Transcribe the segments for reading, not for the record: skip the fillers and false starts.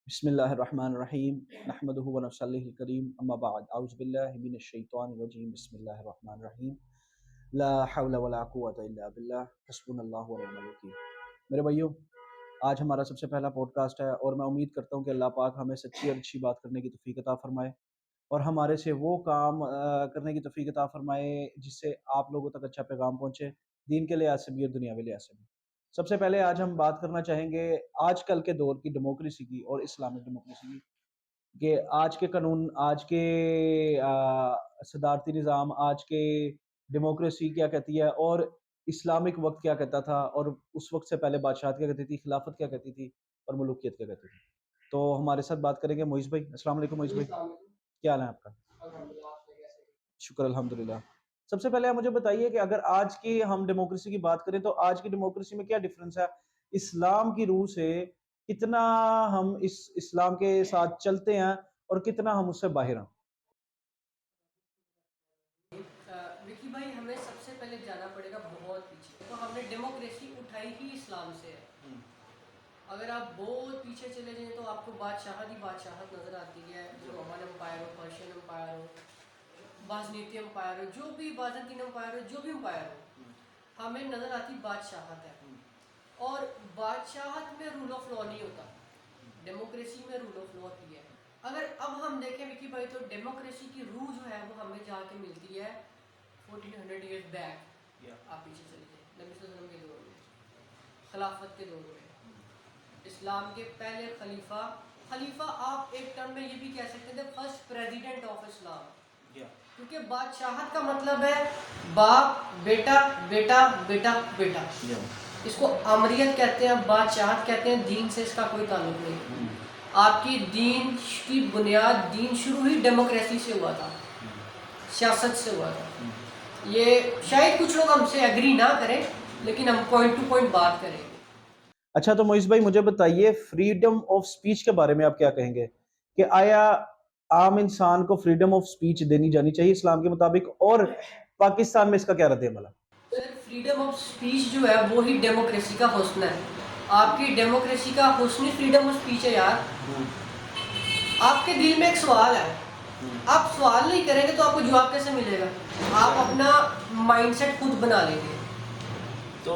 بسم اللہ الرحمن الرحیم نحمدہ و نصلیہ الکریم اما بعد اعوذ باللہ من الشیطان الرجیم بسم اللہ الرحمن الرحیم لا حول ولا قوة الا باللہ حسبنا اللہ ونعم الوکیل۔ میرے بھائیو، آج ہمارا سب سے پہلا پوڈ کاسٹ ہے اور میں امید کرتا ہوں کہ اللہ پاک ہمیں سچی اور اچھی بات کرنے کی توفیق عطا فرمائے اور ہمارے سے وہ کام کرنے کی توفیق عطا فرمائے جس سے آپ لوگوں تک اچھا پیغام پہنچے، دین کے لحاظ سے بھی اور دنیاوی لحاظ سے بھی۔ سب سے پہلے آج ہم بات کرنا چاہیں گے آج کل کے دور کی ڈیموکریسی کی اور اسلامک ڈیموکریسی کی، کہ آج کے قانون، آج کے صدارتی نظام، آج کے ڈیموکریسی کیا کہتی ہے اور اسلامک وقت کیا کہتا تھا، اور اس وقت سے پہلے بادشاہت کیا کہتی تھی، خلافت کیا کہتی تھی اور ملوکیت کیا کہتی تھی۔ تو ہمارے ساتھ بات کریں گے معیز بھائی۔ السلام علیکم معیز بھائی، کیا حال ہے آپ کا؟ شکر الحمدللہ۔ سب سے پہلے آپ مجھے بتائیے کہ اگر آج کی ہم ڈیموکریسی کی بات کریں تو آج کی ڈیموکریسی میں کیا ڈفرنس ہے اسلام کی روح سے؟ کتنا ہم اس اسلام کے ساتھ چلتے ہیں اور کتنا ہم اس سے باہر ہیں؟ وکی بھائی، ہمیں سب سے پہلے جانا پڑے گا بہت پیچھے، تو ہم نے ڈیموکریسی اٹھائی ہی اسلام سے ہے۔ اگر آپ بہت پیچھے چلے جائیں تو آپ کو بادشاہت ہی بادشاہت نظر آتی ہے، جو رومن امپائر ہو، پرشین امپائر ہو، بازنطین امپائر ہو، جو بھی بازنطین امپائر ہو، جو بھی امپائر ہو، ہمیں نظر آتی بادشاہت ہے۔ اور بادشاہت میں رول آف لا نہیں ہوتا، ڈیموکریسی میں رول آف لا ہوتی ہے۔ اگر اب ہم دیکھیں وکی بھائی تو ڈیموکریسی کی روح جو ہے وہ ہمیں جا کے ملتی ہے 1400 ایئرز بیک۔ آپ پیچھے چلے جائیں نبی صلی اللہ علیہ وسلم کے دور میں، خلافت کے دور میں، اسلام کے پہلے خلیفہ آپ ایک ٹرم میں یہ بھی کہہ سکتے تھے فرسٹ پریزیڈنٹ آف اسلام، کیونکہ بادشاہت کا مطلب ہے باپ بیٹا بیٹا بیٹا بیٹا، اس کو امریت کہتے ہیں، بادشاہت کہتے ہیں، دین سے اس کا کوئی تعلق نہیں۔ آپ کی دین کی بنیاد، دین شروع ہی ڈیموکریسی سے ہوا تھا، سیاست سے ہوا تھا۔ یہ شاید کچھ لوگ ہم سے ایگری نہ کریں لیکن ہم پوائنٹ ٹو پوائنٹ بات کریں گے۔ اچھا، تو معیز بھائی مجھے بتائیے فریڈم آف سپیچ کے بارے میں آپ کیا کہیں گے، کہ آیا عام انسان کو فریڈم آف سپیچ دینی جانی چاہیے اسلام کے مطابق، اور پاکستان میں اس کا کیا رد عمل ہے؟ سر، فریڈم آف سپیچ جو ہے وہی ڈیموکریسی کا حسن ہے۔ آپ کی ڈیموکریسی کا حسن ہی فریڈم آف سپیچ ہے یار۔ آپ کے دل میں ایک سوال ہے، آپ سوال نہیں کریں گے تو آپ کو جواب کیسے ملے گا؟ آپ اپنا مائنڈ سیٹ خود بنا لیں گے۔ تو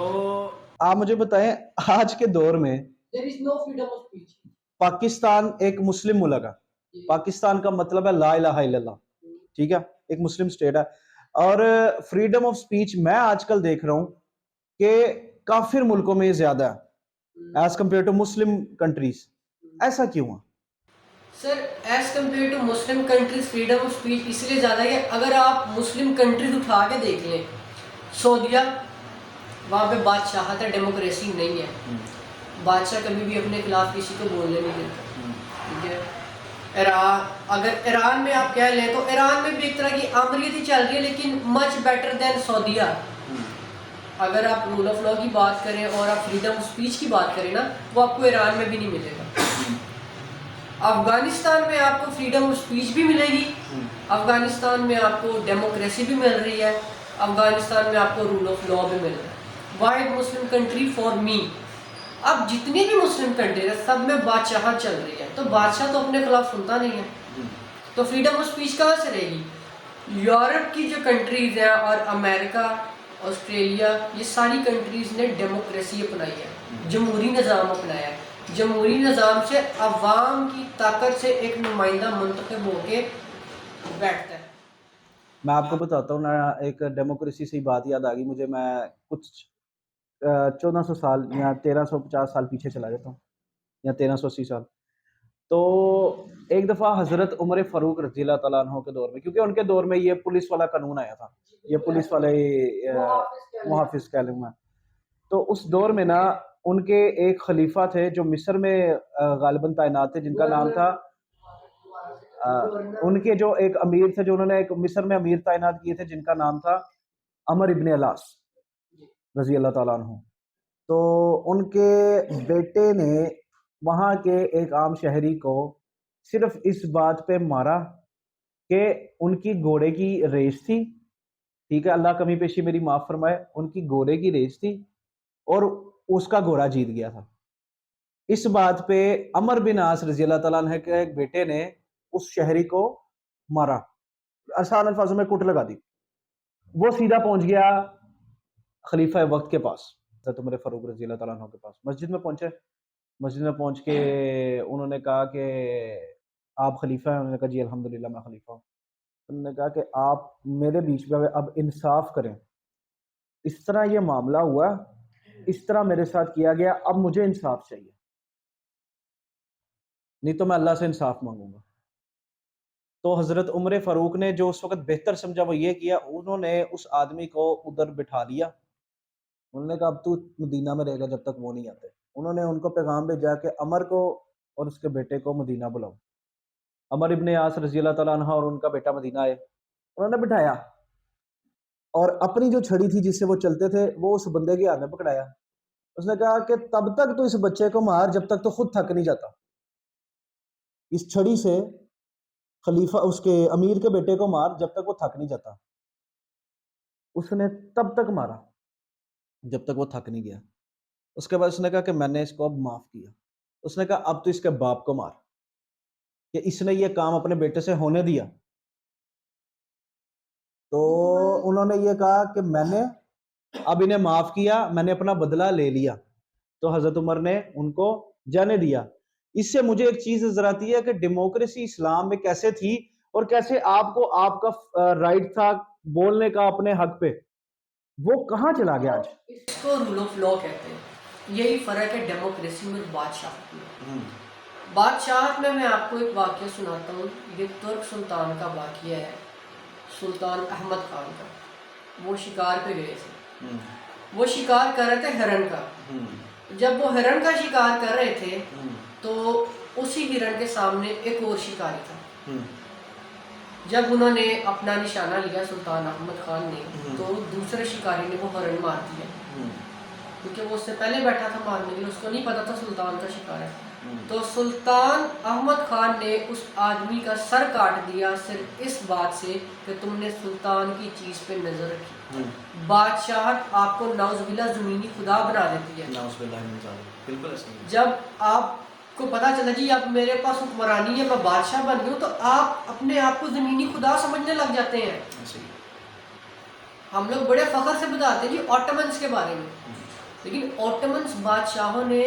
آپ مجھے بتائیں آج کے دور میں There is no freedom of speech۔ Pakistan ایک مسلم ملک ہے، پاکستان کا مطلب ہے لا الہ الا اللہ، ٹھیک ہے، ایک مسلم سٹیٹ ہے، اور فریڈم آف سپیچ میں آج کل دیکھ رہا ہوں کہ کافر ملکوں میں زیادہ ہے as compare to Muslim countries. ایسا کیوں ہے؟ Sir, as compare to Muslim countries freedom of speech اس لیے زیادہ ہے کہ اگر آپ مسلم کنٹریز اٹھا کے دیکھ لیں، سعودیہ، وہاں پہ بادشاہت ہے، ڈیموکریسی نہیں ہے، بادشاہ کبھی بھی اپنے خلاف کسی کو بولنے نہیں دیتا، ٹھیک ہے۔ ایران، اگر ایران میں آپ کہہ لیں تو ایران میں بھی ایک طرح کی آمریت ہی چل رہی ہے لیکن مچ بیٹر دین سعودیہ۔ اگر آپ رول آف لا کی بات کریں اور آپ فریڈم آف اسپیچ کی بات کریں نا، وہ آپ کو ایران میں بھی نہیں ملے گا۔ افغانستان میں آپ کو فریڈم آف اسپیچ بھی ملے گی، افغانستان میں آپ کو ڈیموکریسی بھی مل رہی ہے، افغانستان میں آپ کو رول آف لا بھی مل رہا ہے۔ واحد مسلم کنٹری فار می۔ اب جتنی بھی مسلم کنٹری ہے سب میں بادشاہت چل رہی ہے، تو بادشاہ تو اپنے خلاف سنتا نہیں ہے، تو فریڈم آف اسپیچ کہاں سے رہے گی؟ یورپ کی جو کنٹریز ہیں اور امریکہ، آسٹریلیا، یہ ساری کنٹریز نے ڈیموکریسی اپنائی ہے، جمہوری نظام اپنایا ہے۔ جمہوری نظام سے عوام کی طاقت سے ایک نمائندہ منتخب ہو کے بیٹھتا ہے۔ میں آپ کو بتاتا ہوں نا، ایک ڈیموکریسی سے بات یاد آ گئی مجھے، میں کچھ 1400 سال یا 1350 سال پیچھے چلا جاتا ہوں، یا 1380 سال۔ تو ایک دفعہ حضرت عمر فاروق رضی اللہ تعالیٰ عنہ کے دور میں، کیونکہ ان کے دور میں یہ پولیس والا قانون آیا تھا، یہ پولیس والے محافظ کہہ لوں میں، تو اس دور میں نا ان کے ایک خلیفہ تھے جو مصر میں غالباً تعینات تھے، جن کا نام تھا ان کے جو ایک امیر تھے، جو انہوں نے ایک مصر میں امیر تعینات کیے تھے، جن کا نام تھا عمر ابن الاس رضی اللہ تعالیٰ عنہ۔ تو ان کے بیٹے نے وہاں کے ایک عام شہری کو صرف اس بات پہ مارا کہ ان کی گھوڑے کی ریس تھی، ٹھیک ہے، اللہ کمی پیشی میری معاف فرمائے، ان کی گھوڑے کی ریس تھی اور اس کا گھوڑا جیت گیا تھا، اس بات پہ عمر بن عاص رضی اللہ تعالیٰ عنہ کے ایک بیٹے نے اس شہری کو مارا، آسان الفاظوں میں کٹ لگا دی. وہ سیدھا پہنچ گیا خلیفہ وقت کے پاس، حضرت عمر فاروق رضی اللہ تعالیٰ عنہ کے پاس. مسجد میں پہنچے، مسجد میں پہنچ کے انہوں نے کہا کہ آپ خلیفہ ہیں؟ انہوں نے کہا جی الحمدللہ میں خلیفہ ہوں. انہوں نے کہا کہ آپ میرے بیچ میں اب انصاف کریں، اس طرح یہ معاملہ ہوا، اس طرح میرے ساتھ کیا گیا، اب مجھے انصاف چاہیے، نہیں تو میں اللہ سے انصاف مانگوں گا. تو حضرت عمر فاروق نے جو اس وقت بہتر سمجھا وہ یہ کیا، انہوں نے اس آدمی کو ادھر بٹھا لیا. انہوں نے کہا اب تو مدینہ میں رہے گا جب تک وہ نہیں آتے. انہوں نے ان کو پیغام بھیجا کہ عمر کو اور اس کے بیٹے کو مدینہ بلاؤ. عمر ابن عاص رضی اللہ تعالیٰ عنہ اور ان کا بیٹا مدینہ آئے. انہوں نے بٹھایا اور اپنی جو چھڑی تھی جس سے وہ چلتے تھے وہ اس بندے کے ہاتھ میں پکڑایا. اس نے کہا کہ تب تک تو اس بچے کو مار جب تک تو خود تھک نہیں جاتا. اس چھڑی سے خلیفہ اس کے امیر کے بیٹے کو مار جب تک وہ تھک نہیں جاتا. اس نے تب تک مارا جب تک وہ تھک نہیں گیا. اس کے بعد اس نے کہا کہ میں نے اس کو اب معاف کیا. اس نے کہا اب تو اس کے باپ کو مار کہ اس نے یہ کام اپنے بیٹے سے ہونے دیا. تو انہوں نے یہ کہا کہ میں نے اب انہیں معاف کیا، میں نے اپنا بدلہ لے لیا. تو حضرت عمر نے ان کو جانے دیا. اس سے مجھے ایک چیز نظر آتی ہے کہ ڈیموکریسی اسلام میں کیسے تھی اور کیسے آپ کو آپ کا رائٹ تھا بولنے کا اپنے حق پہ، وہ کہاں چلا گیا آج. اس کو رول آف لا کہتے ہیں. یہی فرق ہے ڈیموکریسی میں بادشاہت میں. بادشاہت میں آپ کو ایک واقعہ سناتا ہوں. یہ ترک سلطان کا واقعہ ہے، سلطان احمد خان کا. وہ شکار پہ گئے تھے، وہ شکار کر رہے تھے ہرن کا. جب وہ ہرن کا شکار کر رہے تھے تو اسی ہرن کے سامنے ایک اور شکاری تھا. جب انہوں نے اپنا نشانہ لیا سلطان احمد خان نے تو دوسرے شکاری نے وہ ہرن مار دیا، کیونکہ وہ اس سے پہلے بیٹھا تھا مارنے کے لیے، اس کو نہیں پتا تھا سلطان کا شکار ہے. تو سلطان احمد خان نے اس آدمی کا سر کاٹ دیا صرف اس بات سے کہ تم نے سلطان کی چیز پہ نظر رکھی. بادشاہت آپ کو نعوذ باللہ زمینی خدا بنا دیتی ہے. جب آپ کو پتا چلا جی اب میرے پاس حکمرانی ہے، میں بادشاہ بن گیا ہوں، تو آپ اپنے آپ کو زمینی خدا سمجھنے لگ جاتے ہیں. ہم لوگ بڑے فخر سے بتاتے ہیں جی آٹمنس کے بارے میں، لیکن آٹمنس بادشاہوں نے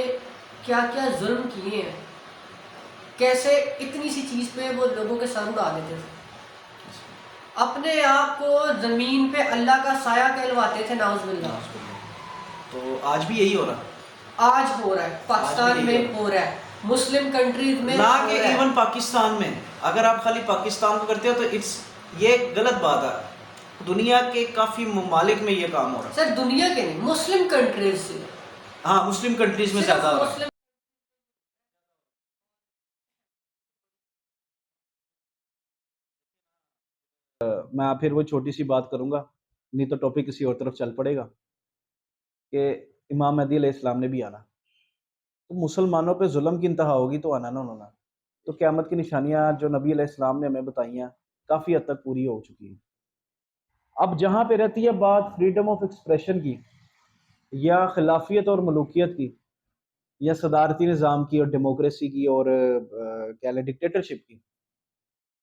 کیا کیا ظلم کیے ہیں، کیسے اتنی سی چیز پہ وہ لوگوں کے سر اڑا دیتے تھے، اپنے آپ کو زمین پہ اللہ کا سایہ کہلواتے تھے. نعوذ باللہ. تو آج بھی یہی ہو رہا ہے. آج ہو رہا ہے، پاکستان میں ہو رہا ہے، مسلم کنٹریز میں نہ کہ ایون پاکستان میں. اگر آپ خالی پاکستان کو کرتے ہو تو یہ غلط بات ہے. دنیا کے کافی ممالک میں یہ کام ہو رہا ہے. سر دنیا کے نہیں، مسلم کنٹریز سے. ہاں مسلم کنٹریز میں زیادہ ہو رہا ہے. میں پھر وہ چھوٹی سی بات کروں گا، نہیں تو ٹاپک کسی اور طرف چل پڑے گا، کہ امام مہدی علیہ السلام نے بھی آنا. تو مسلمانوں پہ ظلم کی انتہا ہوگی تو آنا نہ ہونا. تو قیامت کی نشانیاں جو نبی علیہ السلام نے ہمیں بتائی ہیں کافی حد تک پوری ہو چکی ہیں. اب جہاں پہ رہتی ہے بات فریڈم آف ایکسپریشن کی، یا خلافیت اور ملوکیت کی، یا صدارتی نظام کی اور ڈیموکریسی کی، اور کیا لیں ڈکٹیٹرشپ کی،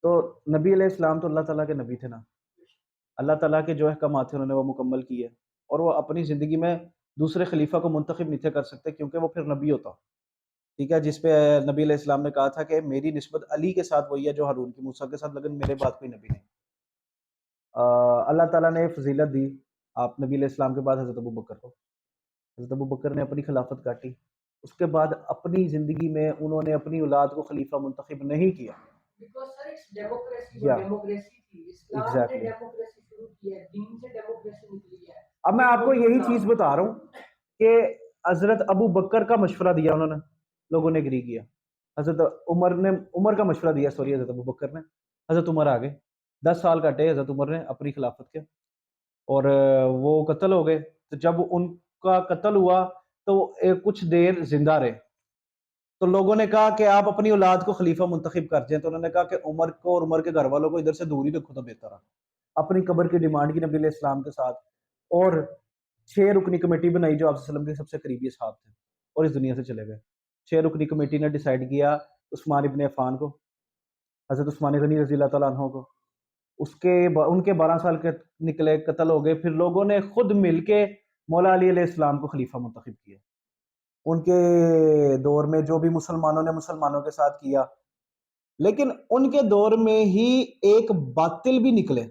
تو نبی علیہ السلام تو اللہ تعالیٰ کے نبی تھے نا. اللہ تعالیٰ کے جو احکامات تھے انہوں نے وہ مکمل کیے، اور وہ اپنی زندگی میں دوسرے خلیفہ کو منتخب نہیں تھے کر سکتے، کیونکہ وہ پھر نبی ہوتا. ٹھیک ہے، جس پہ نبی علیہ السلام نے کہا تھا کہ میری نسبت علی کے ساتھ وہی ہے جو ہارون کی موسیٰ کے ساتھ، لیکن میرے بعد کوئی نبی نہیں. اللہ تعالیٰ نے فضیلت دی آپ نبی علیہ السلام کے بعد حضرت ابو بکر کو. حضرت ابو بکر نے اپنی خلافت کاٹی، اس کے بعد اپنی زندگی میں انہوں نے اپنی اولاد کو خلیفہ منتخب نہیں کیا. اب میں آپ کو یہی چیز بتا رہا ہوں کہ حضرت ابو بکر کا مشورہ دیا انہوں نے، لوگوں نے اگری کیا. حضرت عمر کا مشورہ دیا، حضرت ابو بکر نے. حضرت عمر آگے 10 سال کاٹے حضرت عمر نے اپنی خلافت کے، اور وہ قتل ہو گئے. تو جب ان کا قتل ہوا تو کچھ دیر زندہ رہے، تو لوگوں نے کہا کہ آپ اپنی اولاد کو خلیفہ منتخب کر دیں. تو انہوں نے کہا کہ عمر کو اور عمر کے گھر والوں کو ادھر سے دور ہی رکھو تو بہتر ہے. اپنی قبر کی ڈیمانڈ کی نبی علیہ السلام کے ساتھ، اور 6 رکنی کمیٹی بنائی جو آپ صلی اللہ علیہ وسلم کے سب سے قریبی اصحاب تھے، اور اس دنیا سے چلے گئے. 6 رکنی کمیٹی نے ڈیسائیڈ کیا عثمان ابن عفان کو، حضرت عثمان غنی رضی اللہ تعالیٰ عنہ کو، ان کے 12 سال کے نکلے، قتل ہو گئے. پھر لوگوں نے خود مل کے مولا علی علیہ السلام کو خلیفہ منتخب کیا. ان کے دور میں جو بھی مسلمانوں نے مسلمانوں کے ساتھ کیا، لیکن ان کے دور میں ہی ایک باطل بھی نکلے.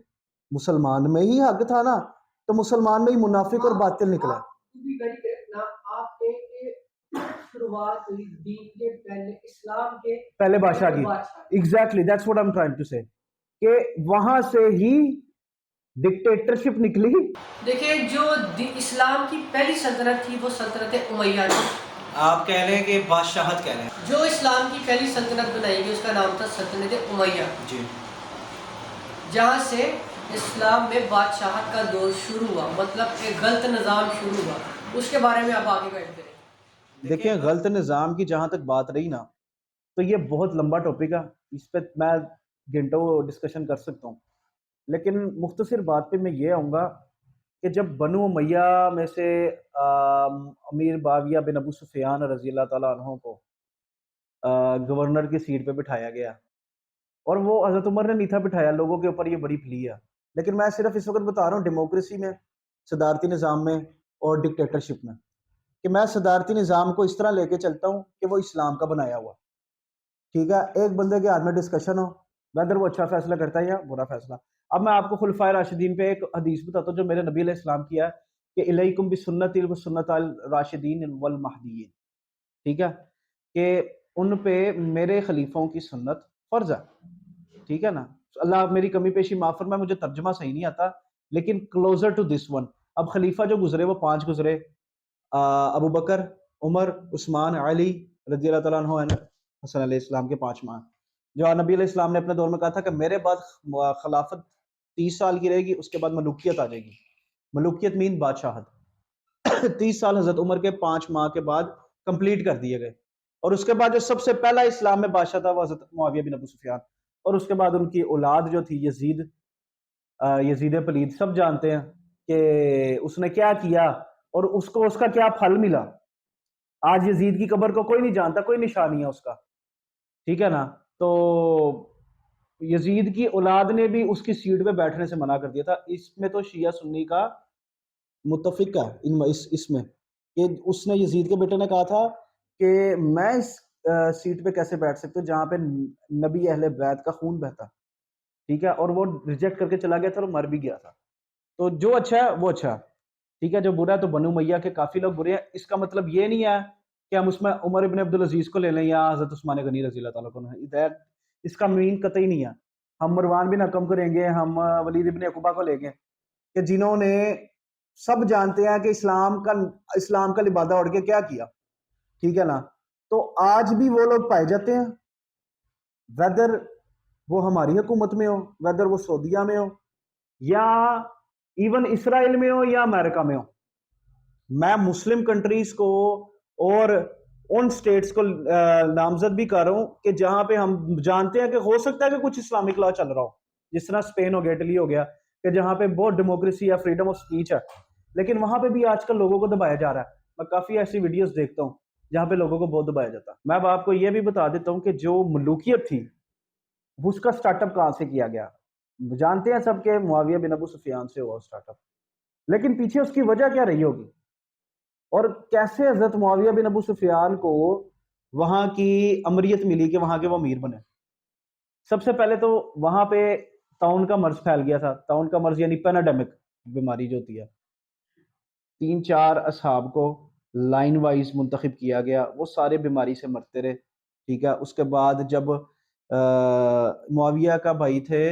مسلمان میں ہی حق تھا نا، تو مسلمان میں ہی منافق اور باطل نکلا. شروعات ہوئی دین کے پہلے، اسلام کے پہلے بادشاہ کی. Exactly that's what I am trying to say, کہ وہاں سے ہی ڈکٹیٹرشپ نکلی. دیکھیں جو اسلام کی پہلی سلطنت تھی وہ سلطنت امیہ تھی. آپ کہہ لیں کہ بادشاہت کہہ لیں. جو اسلام کی پہلی سلطنت بنائی گئی اس کا نام تھا سلطنت امیہ. جی. جہاں سے اسلام میں بادشاہت کا دور شروع ہوا، مطلب ایک غلط نظام شروع ہوا. اس کے بارے میں آپ آگے بیٹھ کریں. دیکھیں غلط نظام کی جہاں تک بات رہی نا، تو یہ بہت لمبا ٹاپک ہے، اس پہ میں گھنٹوں ڈسکشن کر سکتا ہوں. لیکن مختصر بات پہ میں یہ آؤں گا کہ جب بنو امیہ میں سے امیر معاویہ بن ابو سفیان رضی اللہ تعالیٰ عنہ کو گورنر کی سیٹ پہ بٹھایا گیا، اور وہ حضرت عمر نے نہیں تھا بٹھایا، لوگوں کے اوپر یہ بڑی پھلی ہے. لیکن میں صرف اس وقت بتا رہا ہوں ڈیموکریسی میں، صدارتی نظام میں اور ڈکٹیٹرشپ میں، کہ میں صدارتی نظام کو اس طرح لے کے چلتا ہوں کہ وہ اسلام کا بنایا ہوا. ٹھیک ہے، ایک بندے کے ہاتھ میں ڈسکشن ہو ویدر وہ اچھا فیصلہ کرتا ہے یا برا فیصلہ. اب میں آپ کو خلفائے راشدین پہ ایک حدیث بتاتا ہوں جو میرے نبی علیہ السلام کی ہے، کہ الیکم بسنتی و سنت الراشدین والمہدیین. ٹھیک ہے، کہ ان پہ میرے خلیفوں کی سنت فرض ہے. ٹھیک ہے نا، اللہ میری کمی پیشی معاف فرمائے، مجھے ترجمہ صحیح نہیں آتا، لیکن کلوزر ٹو دس ون. اب خلیفہ جو گزرے وہ 5 گزرے، ابو بکر، عمر، عثمان، علی رضی اللہ تعالیٰ عنہ، حسن علیہ السلام کے 5 ماہ. جو نبی علیہ السلام نے اپنے دور میں کہا تھا کہ میرے بعد خلافت 30 سال کی رہے گی، اس کے بعد ملوکیت آ جائے گی. ملوکیت مین بادشاہت. 30 سال حضرت عمر کے 5 ماہ کے بعد کمپلیٹ کر دیے گئے، اور اس کے بعد جو سب سے پہلا اسلام میں بادشاہ تھا وہ حضرت معاویہ بن ابو سفیان، اور اس کے بعد ان کی اولاد جو تھی یزید پلید. سب جانتے ہیں کہ اس نے کیا کیا اور اس کو اس کا کیا پھل ملا. آج یزید کی قبر کو کوئی نہیں جانتا، کوئی نشان نہیں ہے اس کا. ٹھیک ہے نا، تو یزید کی اولاد نے بھی اس کی سیٹ پہ بیٹھنے سے منع کر دیا تھا. اس میں تو شیعہ سنی کا متفق ہے اس میں، کہ اس نے یزید کے بیٹے نے کہا تھا کہ میں اس سیٹ پہ کیسے بیٹھ سکتا ہوں جہاں پہ نبی اہل بیت کا خون بہتا. ٹھیک ہے، اور وہ ریجیکٹ کر کے چلا گیا تھا اور مر بھی گیا تھا. تو جو اچھا ہے وہ اچھا. ٹھیک ہے، جو برا ہے تو بنو امیہ کے کافی لوگ برے ہیں. اس کا مطلب یہ نہیں ہے کہ ہم اس میں عمر ابن عبدالعزیز کو لے لیں یا حضرت عثمان غنی رضی اللہ تعالیٰ کو. اس کا مین قطعی نہیں ہے. ہم مروان بن حکم کو لیں گے، ہم ولید ابن عقبہ کو لیں گے، کہ جنہوں نے سب جانتے ہیں کہ اسلام کا لبادہ اوڑھ کے کیا کیا. ٹھیک ہے نا، تو آج بھی وہ لوگ پائے جاتے ہیں، ویدر وہ ہماری حکومت میں ہو، ویدر وہ سعودیہ میں ہو، یا ایون اسرائیل میں ہو یا امریکہ میں ہو. میں مسلم کنٹریز کو اور ان سٹیٹس کو نامزد بھی کر رہا ہوں کہ جہاں پہ ہم جانتے ہیں کہ ہو سکتا ہے کہ کچھ اسلامک لا چل رہا ہو، جس طرح اسپین ہو گیا، اٹلی ہو گیا، کہ جہاں پہ بہت ڈیموکریسی یا فریڈم آف سپیچ ہے، لیکن وہاں پہ بھی آج کل لوگوں کو دبایا جا رہا ہے. میں کافی ایسی ویڈیوز دیکھتا ہوں جہاں پہ لوگوں کو بہت دبایا جاتا ہے. میں اب آپ کو یہ بھی بتا دیتا ہوں کہ جو ملوکیت تھی اس کا سٹارٹ اپ کہاں سے کیا گیا. جانتے ہیں سب کہ معاویہ بن ابو سفیان سے ہوا سٹارٹ اپ، لیکن پیچھے اس کی وجہ کیا رہی ہوگی، اور کیسے حضرت معاویہ بن ابو سفیان کو وہاں کی امریت ملی کہ وہاں کے وہ امیر بنے. سب سے پہلے تو وہاں پہ طاعون کا مرض پھیل گیا تھا. طاعون کا مرض یعنی پیناڈیمک بیماری جو ہوتی ہے. 3-4 اصحاب کو لائن وائز منتخب کیا گیا، وہ سارے بیماری سے مرتے رہے. ٹھیک ہے، اس کے بعد جب معاویہ کا بھائی تھے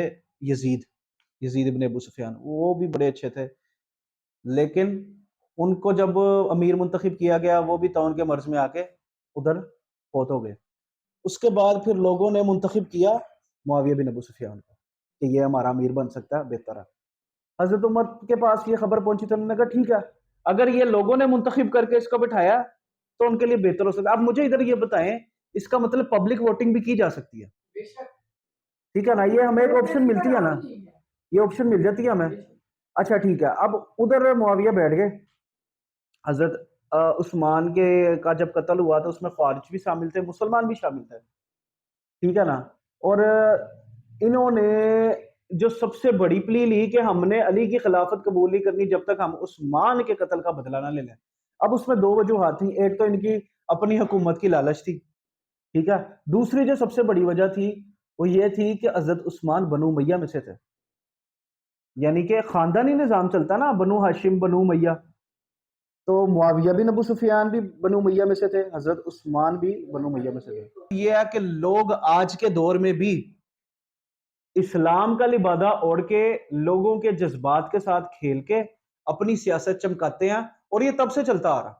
یزید ابن ابو سفیان، وہ بھی بڑے اچھے تھے، لیکن ان کو جب امیر منتخب کیا گیا وہ بھی طاعون کے مرض میں آ کے ادھر فوت ہو گئے. اس کے بعد پھر لوگوں نے منتخب کیا معاویہ بن ابو سفیان کو کہ یہ ہمارا امیر بن سکتا ہے، بہتر ہے. حضرت عمر کے پاس یہ خبر پہنچی تو انہوں نے کہا ٹھیک ہے، اگر یہ لوگوں نے منتخب کر کے اس کو بٹھایا تو ان کے لیے بہتر ہو سکتا ہے. اب مجھے ادھر یہ بتائیں، اس کا مطلب پبلک ووٹنگ بھی کی جا سکتی ہے. ٹھیک ہے نا، یہ ہمیں ایک آپشن ملتی ہے نا، یہ آپشن مل جاتی ہے ہمیں. اچھا ٹھیک ہے، اب ادھر معاویہ بیٹھ گئے، حضرت عثمان کے کا جب قتل ہوا تو اس میں خوارج بھی شامل تھے، مسلمان بھی شامل تھے، ٹھیک ہے نا. اور انہوں نے جو سب سے بڑی پلی لی کہ ہم نے علی کی خلافت قبول نہیں کرنی جب تک ہم عثمان کے قتل کا بدلہ نہ لے لیں. اب اس میں دو وجوہات تھیں، ایک تو ان کی اپنی حکومت کی لالچ تھی، ٹھیک ہے. دوسری جو سب سے بڑی وجہ تھی وہ یہ تھی کہ حضرت عثمان بنو امیہ میں سے تھے، یعنی کہ خاندانی نظام چلتا نا، بنو ہاشم بنو امیہ، تو معاویہ بن ابو سفیان بھی بنو امیہ میں سے تھے، حضرت عثمان بھی بنو امیہ میں سے تھے. یہ ہے کہ لوگ آج کے دور میں بھی اسلام کا لبادہ اوڑھ کے لوگوں کے جذبات کے ساتھ کھیل کے اپنی سیاست چمکاتے ہیں، اور یہ تب سے چلتا آ رہا.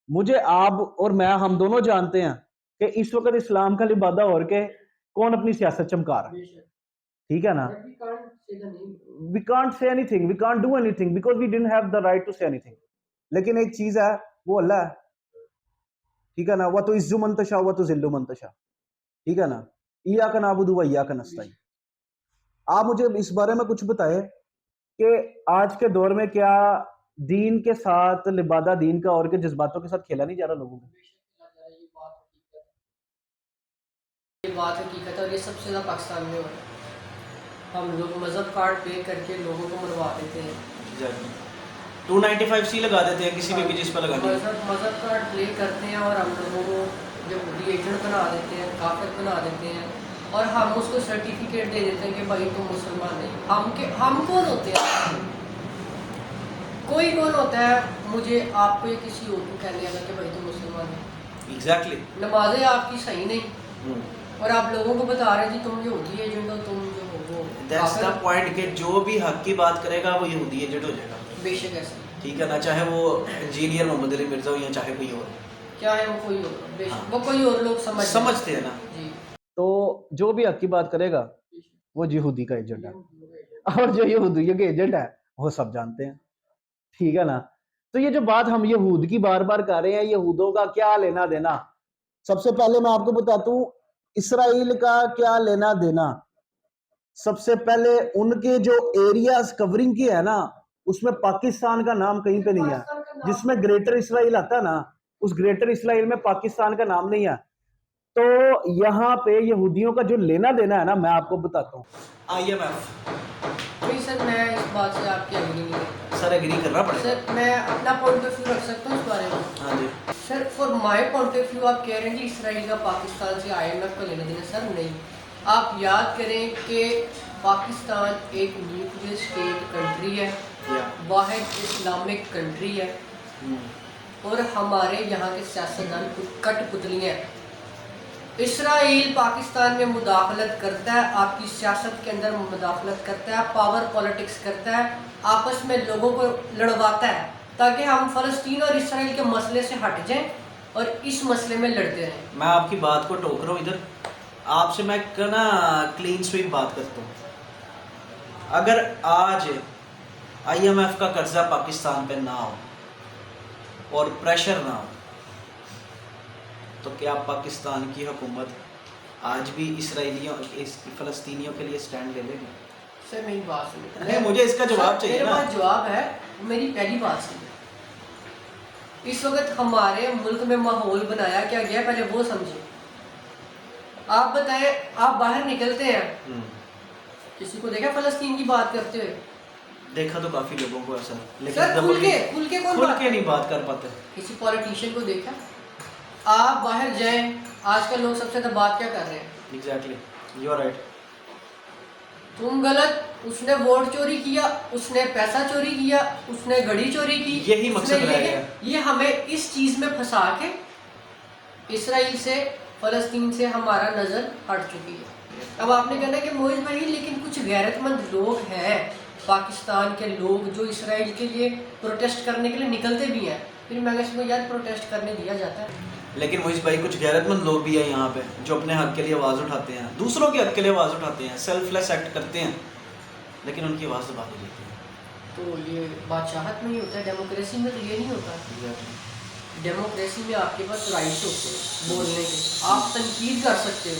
مجھے آپ اور میں ہم دونوں جانتے ہیں کہ اس وقت اسلام کا لبادہ اوڑھ کے کون اپنی سیاست چمکا رہا ہے، ٹھیک ہے نا. we can't say anything, we can't do anything because we didn't have the right to say anything. لیکن ایک چیز ہے وہ اللہ ہے، ٹھیک ہے نا. وَتُعِزُّ مَن تَشَاءُ وَتُذِلُّ مَن تَشَاءُ، ٹھیک ہے نا. ایاک نعبد و ایاک نستعین. آپ مجھے اس بارے میں کچھ بتائیں کہ آج کے دور میں کیا دین کے ساتھ لبادہ دین کا اور کے جذباتوں کے ساتھ کھیلا نہیں جا رہا لوگوں کو؟ یہ بات حقیقت ہے، اور یہ سب سے زیادہ پاکستان میں ہو رہا ہے. ہم لوگ مذہب کارڈ پلے کر کے لوگوں کو مروا دیتے ہیں، 295C لگا دیتے ہیں کسی بھی جس پر لگانی ہے. مذہب کارڈ پلے کرتے ہیں اور ہم لوگوں کو یہودی ایجنٹ بنا دیتے ہیں، کافر بنا دیتے ہیں، اور ہم اس کو سرٹیفکیٹ دے دیتے ہیں کہ بھائی تم مسلمان نہیں. ہم کون ہوتے ہیں؟ کوئی کون ہوتا ہے مجھے آپ کو یا کسی اور کو کہنے والا کہ بھائی تم مسلمان نہیں؟ ایگزیکٹلی. نمازیں آپ کی صحیح نہیں، اور آپ لوگوں کو بتا رہے ہیں جی تم یہودی ایجنٹ ہو، تم جو ہو وہ. دیٹس دا پوائنٹ کہ جو بھی حق کی بات کرے گا وہ یہودی ایجنٹ ہو جائے گا. بے شک ایسا، ٹھیک ہے نا، چاہے وہ انجینئر محمد علی مرزا ہو یا چاہے کوئی اور، کیا ہے وہ کوئی اور، بے شک وہ کوئی اور لوگ سمجھتے ہیں نا. جی. تو جو بھی حق کی بات کرے گا وہ یہودی کا ایجنٹ ہے، اور جو یہودیوں کے ایجنٹ ہے وہ سب جانتے ہیں، ٹھیک ہے نا. تو یہ جو بات ہم یہود کی بار بار کر رہے ہیں، یہودوں کا کیا لینا دینا؟ سب سے پہلے میں آپ کو بتاتا ہوں اسرائیل کا کیا لینا دینا. سب سے پہلے ان کے جو ایریاز کورنگ کی ہے نا، اس میں پاکستان کا نام کہیں پہ نہیں ہے. جس میں گریٹر اسرائیل آتا ہے نا، اس گریٹر اسرائیل میں پاکستان کا نام نہیں ہے. تو یہاں پہ یہودیوں کا جو لینا دینا ہے نا، میں آپ کو بتاتا ہوں. IMF. نہیں سر، میں اس بات سے آپ کی ایگری نہیں کرتا. سر ایگری کرنا پڑے گا. سر میں اپنا پوائنٹ آف ویو رکھ سکتا ہوں اس بارے میں. ہاں جی. Sir for my point of view آپ کہہ رہے ہیں کہ اسرائیل کا پاکستان سے IMF کا لینا دینا. سر نہیں، آپ یاد کریں کہ پاکستان ایک نیوکلیر اسٹیٹ کنٹری ہے، واحد اسلامک کنٹری ہے، اور ہمارے یہاں کے سیاستدان کٹ پتلیاں ہیں. اسرائیل پاکستان میں مداخلت کرتا ہے، آپ کی سیاست کے اندر مداخلت کرتا ہے، پاور پالیٹکس کرتا ہے، آپس میں لوگوں کو لڑواتا ہے تاکہ ہم فلسطین اور اسرائیل کے مسئلے سے ہٹ جائیں اور اس مسئلے میں لڑتے رہیں. میں آپ کی بات کو ٹوک رہا ہوں ادھر، آپ سے میں نا کلین سویپ بات کرتا ہوں. اگر آج IMF کا قرضہ پاکستان پہ نہ ہو اور پریشر نہ ہو تو کیا پاکستان کی حکومت آج بھی اسرائیلیوں فلسطینیوں کے لیے سٹینڈ لے لے گی؟ سر میری بات سنیں، مجھے اس کا جواب چاہیے نا. میرے پاس جواب ہے، میری پہلی بات سنیں. اس وقت ہمارے ملک میں ماحول بنایا کیا گیا پہلے وہ سمجھیں. آپ بتائیں، آپ باہر نکلتے ہیں، کسی کو دیکھا فلسطین کی بات کرتے ہوئے؟ دیکھا تو کافی لوگوں کو ایسا، لیکن کھل کے نہیں بات کر پاتے. کسی پولیٹیشین کو دیکھا؟ آپ باہر جائیں، آج کل لوگ سب سے زیادہ بات کیا کر رہے ہیں؟ Exactly, you are right. تم غلط، اس نے ووٹ چوری کیا، اس نے پیسہ چوری کیا، اس نے گھڑی چوری کی. یہی مقصد رہ گیا. یہ ہمیں اس چیز میں پھنسا کے اسرائیل سے، فلسطین سے ہمارا نظر ہٹ چکی ہے. اب آپ نے کہنا کہ موئز بھائی لیکن کچھ غیرت مند لوگ ہیں پاکستان کے لوگ جو اسرائیل کے لیے پروٹیسٹ کرنے کے لیے نکلتے بھی ہیں. پھر میں اس کو یاد پروٹیسٹ کرنے دیا جاتا ہے. لیکن موئز بھائی کچھ غیرت مند لوگ بھی ہیں یہاں پہ جو اپنے حق کے لیے آواز اٹھاتے ہیں، دوسروں کے حق کے لیے آواز اٹھاتے ہیں، سیلف لیس ایکٹ کرتے ہیں، لیکن ان کی آواز دبا دی جاتی ہے. تو یہ بادشاہت میں ہی ہوتا ہے، ڈیموکریسی میں تو یہ نہیں ہوتا. ڈیموکریسی میں آپ کے پاس رائٹس ہوتے ہیں بولنے کے، آپ تنقید کر سکتے ہو،